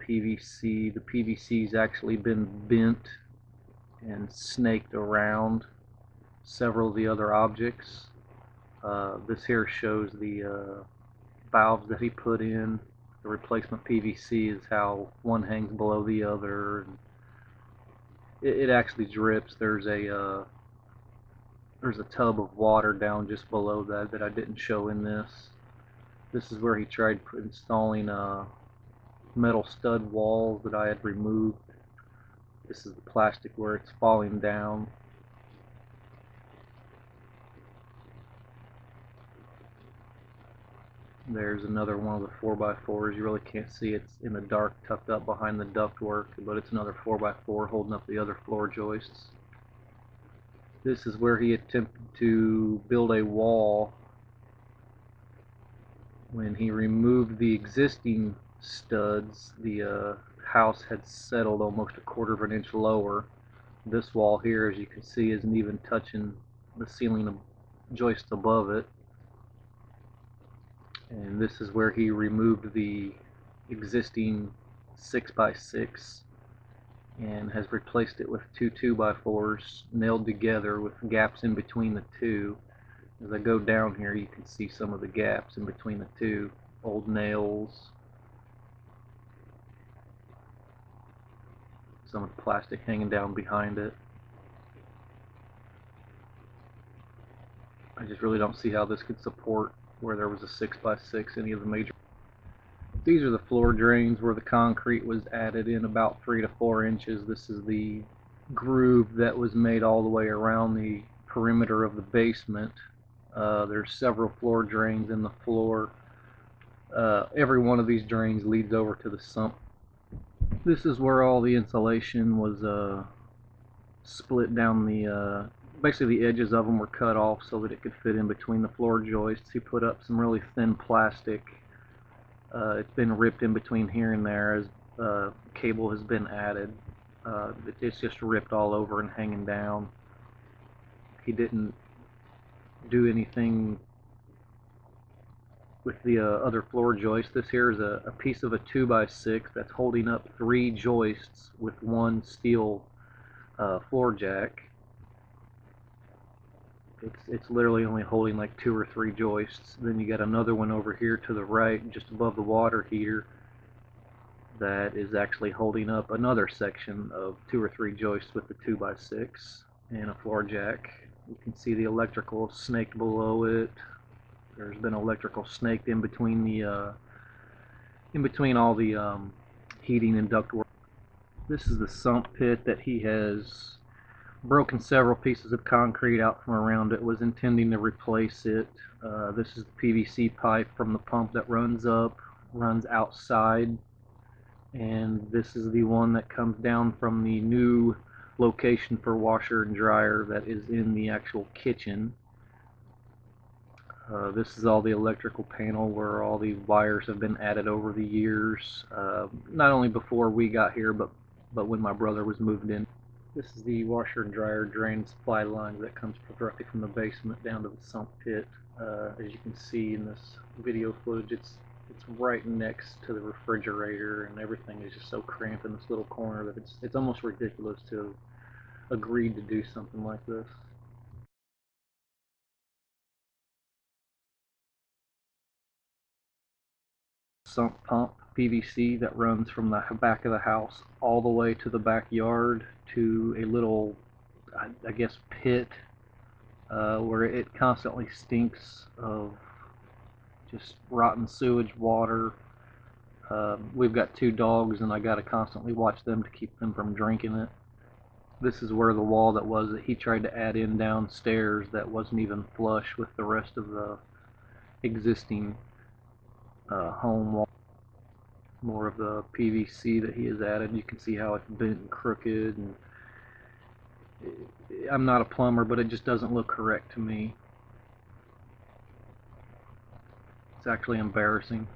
PVC. The PVC's actually been bent and snaked around several of the other objects. This here shows the valves that he put in. The replacement PVC is how one hangs below the other. And it actually drips. There's a tub of water down just below that I didn't show in this. This is where he tried installing metal stud walls that I had removed. This is the plastic where it's falling down. There's another one of the 4x4s. You really can't see, it's in the dark, tucked up behind the ductwork, but it's another 4x4 holding up the other floor joists. This is where he attempted to build a wall when he removed the existing studs. The house had settled almost 1/4 of an inch lower. This wall here, as you can see, isn't even touching the ceiling of joists above it. And this is where he removed the existing 6x6 and has replaced it with two 2x4s nailed together with gaps in between the two. As I go down here, you can see some of the gaps in between the two. Old nails, some of the plastic hanging down behind it. I just really don't see how this could support where there was a 6x6 any of the major. These are the floor drains where the concrete was added in about 3 to 4 inches. This is the groove that was made all the way around the perimeter of the basement. There's several floor drains in the floor. Every one of these drains leads over to the sump. This is where all the insulation was split down the basically the edges of them were cut off so that it could fit in between the floor joists. He put up some really thin plastic. It's been ripped in between here and there as cable has been added. It's just ripped all over and hanging down. He didn't do anything with the other floor joists. This here is a piece of a 2x6 that's holding up 3 joists with one steel floor jack. It's literally only holding like 2 or 3 joists. Then you got another one over here to the right, just above the water heater, that is actually holding up another section of 2 or 3 joists with the 2x6 and a floor jack. You can see the electrical snaked below it. There's been electrical snaked in between the all the heating and ductwork. This is the sump pit that he has broken several pieces of concrete out from around it, was intending to replace it. This is the PVC pipe from the pump that runs up, runs outside, and this is the one that comes down from the new location for washer and dryer that is in the actual kitchen. This is all the electrical panel where all the wires have been added over the years, not only before we got here, but when my brother was moved in. This is the washer and dryer drain supply line that comes directly from the basement down to the sump pit. As you can see in this video footage, it's right next to the refrigerator, and everything is just so cramped in this little corner that it's almost ridiculous to have agreed to do something like this. Sump pump PVC that runs from the back of the house all the way to the backyard to a little, I guess, pit where it constantly stinks of just rotten sewage water. We've got 2 dogs, and I got to constantly watch them to keep them from drinking it. This is where the wall that he tried to add in downstairs that wasn't even flush with the rest of the existing home wall. More of the PVC that he has added. You can see how it's bent and crooked, and I'm not a plumber, but it just doesn't look correct to me. It's actually embarrassing.